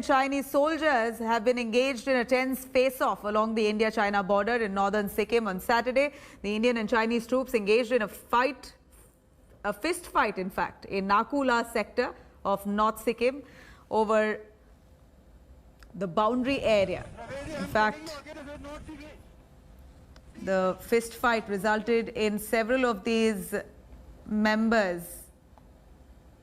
Chinese soldiers have been engaged in a tense face-off along the India-China border in northern Sikkim on Saturday. The Indian and Chinese troops engaged in a fist fight, in fact, in Nakula sector of North Sikkim over the boundary area. In fact, the fist fight resulted in several of these members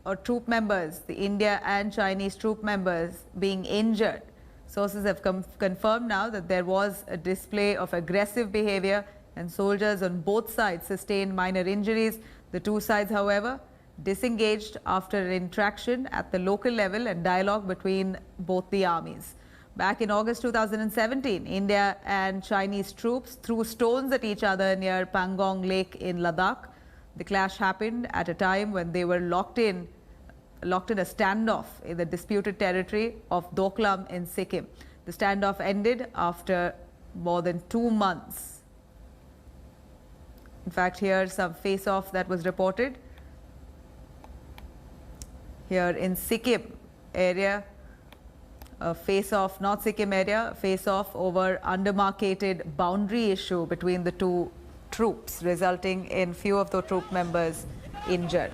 or troop members, the India and Chinese troop members, being injured. Sources have confirmed now that there was a display of aggressive behavior and soldiers on both sides sustained minor injuries. The two sides, however, disengaged after an interaction at the local level and dialogue between both the armies. Back in August 2017, India and Chinese troops threw stones at each other near Pangong Lake in Ladakh. The clash happened at a time when they were locked in a standoff in the disputed territory of Doklam in Sikkim. The standoff ended after more than 2 months. In fact, here's some face-off that was reported. Here in Sikkim area, a face-off, North Sikkim area, face-off over undemarcated boundary issue between the two troops, resulting in few of the troop members injured.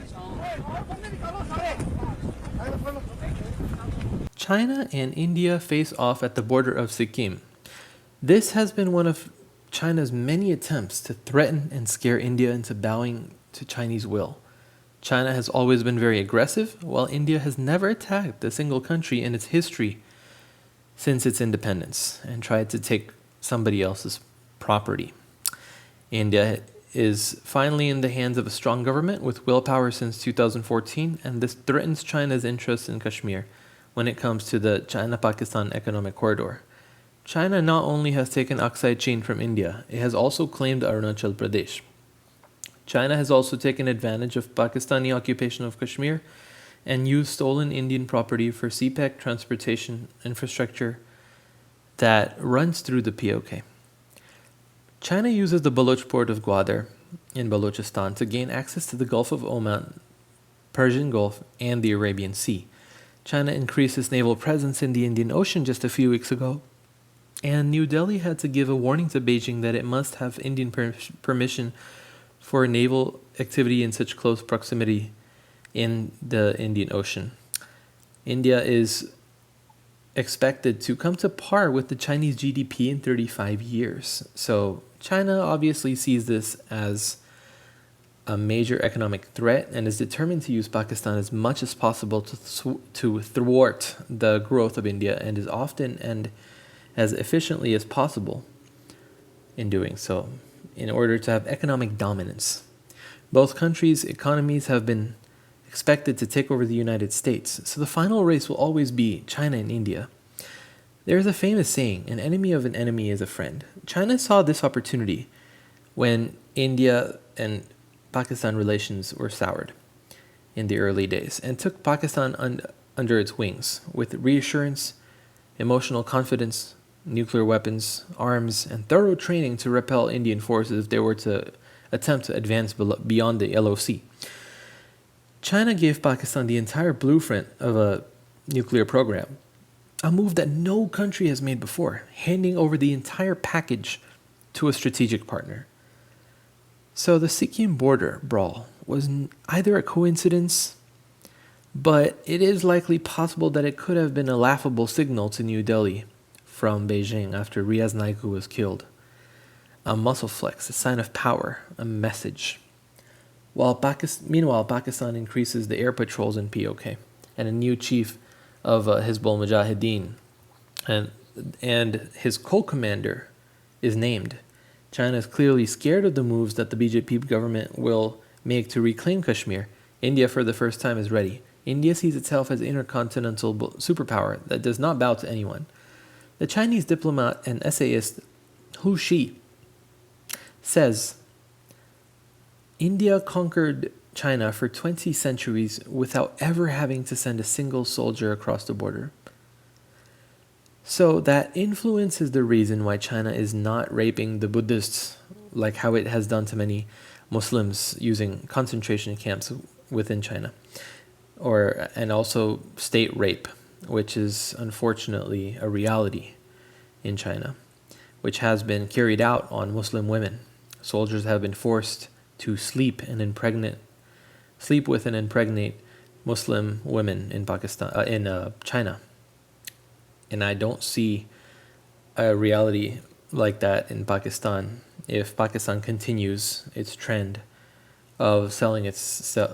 China and India face off at the border of Sikkim. This has been one of China's many attempts to threaten and scare India into bowing to Chinese will. China has always been very aggressive, while India has never attacked a single country in its history since its independence and tried to take somebody else's property. India is finally in the hands of a strong government with willpower since 2014, and this threatens China's interests in Kashmir when it comes to the China-Pakistan economic corridor. China not only has taken Aksai Chin from India, it has also claimed Arunachal Pradesh. China has also taken advantage of Pakistani occupation of Kashmir and used stolen Indian property for CPEC transportation infrastructure that runs through the POK. China uses the Baloch port of Gwadar in Balochistan to gain access to the Gulf of Oman, Persian Gulf, and the Arabian Sea. China increased its naval presence in the Indian Ocean just a few weeks ago, and New Delhi had to give a warning to Beijing that it must have Indian permission for naval activity in such close proximity in the Indian Ocean. India is expected to come to par with the Chinese GDP in 35 years. So China obviously sees this as a major economic threat and is determined to use Pakistan as much as possible to thwart the growth of India, and is often and as efficiently as possible in doing so in order to have economic dominance. Both countries' economies have been expected to take over the United States, so the final race will always be China and India. There is a famous saying, an enemy of an enemy is a friend. China saw this opportunity when India and Pakistan relations were soured in the early days and took Pakistan under its wings with reassurance, emotional confidence, nuclear weapons, arms, and thorough training to repel Indian forces if they were to attempt to advance beyond the LOC. China gave Pakistan the entire blueprint of a nuclear program, a move that no country has made before, handing over the entire package to a strategic partner. So the Sikkim border brawl was either a coincidence, but it is likely possible that it could have been a laughable signal to New Delhi from Beijing after Riaz Naiku was killed. A muscle flex, a sign of power, a message. Meanwhile, Pakistan increases the air patrols in POK, and a new chief of Hizbul Mujahideen and his co-commander is named. China is clearly scared of the moves that the BJP government will make to reclaim Kashmir. India, for the first time, is ready. India sees itself as an intercontinental superpower that does not bow to anyone. The Chinese diplomat and essayist Hu Shi says, India conquered China for 20 centuries without ever having to send a single soldier across the border. So that influence is the reason why China is not raping the Buddhists like how it has done to many Muslims using concentration camps within China, and also state rape which is unfortunately a reality in China, which has been carried out on Muslim women. Soldiers have been forced to sleep with and impregnate Muslim women in China. And I don't see a reality like that in Pakistan if Pakistan continues its trend of selling its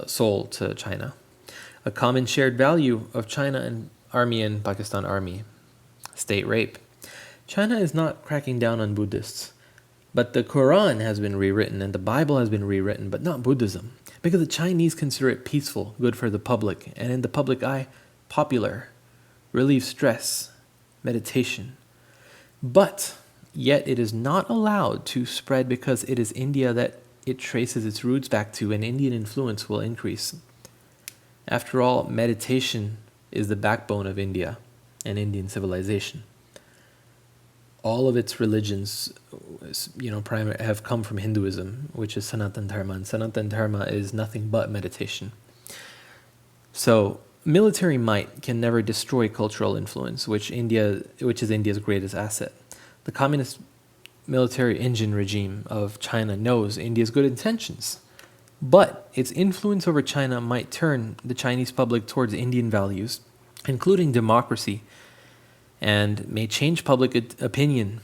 soul to China. A common shared value of China and Army and Pakistan Army: state rape. China is not cracking down on Buddhists, but the Quran has been rewritten and the Bible has been rewritten, but not Buddhism, because the Chinese consider it peaceful, good for the public, and in the public eye, popular, relieves stress, meditation. But yet it is not allowed to spread because it is India that it traces its roots back to, and Indian influence will increase. After all, meditation is the backbone of India and Indian civilization. All of its religions, have come from Hinduism, which is Sanatan Dharma, and Sanatan Dharma is nothing but meditation. So, military might can never destroy cultural influence, which is India's greatest asset. The communist military engine regime of China knows India's good intentions, but its influence over China might turn the Chinese public towards Indian values, including democracy, and may change public opinion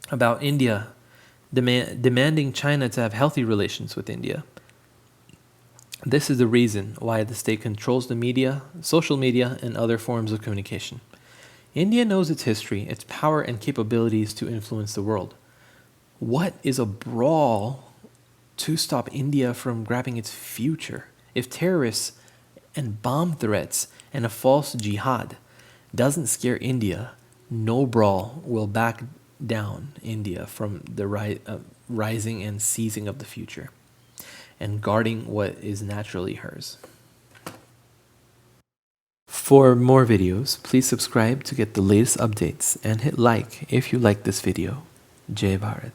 about India, demanding China to have healthy relations with India. This is the reason why the state controls the media, social media, and other forms of communication. India knows its history, its power, and capabilities to influence the world. What is a brawl to stop India from grabbing its future? If terrorists and bomb threats and a false jihad doesn't scare India, no brawl will back down India from the rising and seizing of the future and guarding what is naturally hers. For more videos, please subscribe to get the latest updates and hit like if you like this video. Jai Bharat.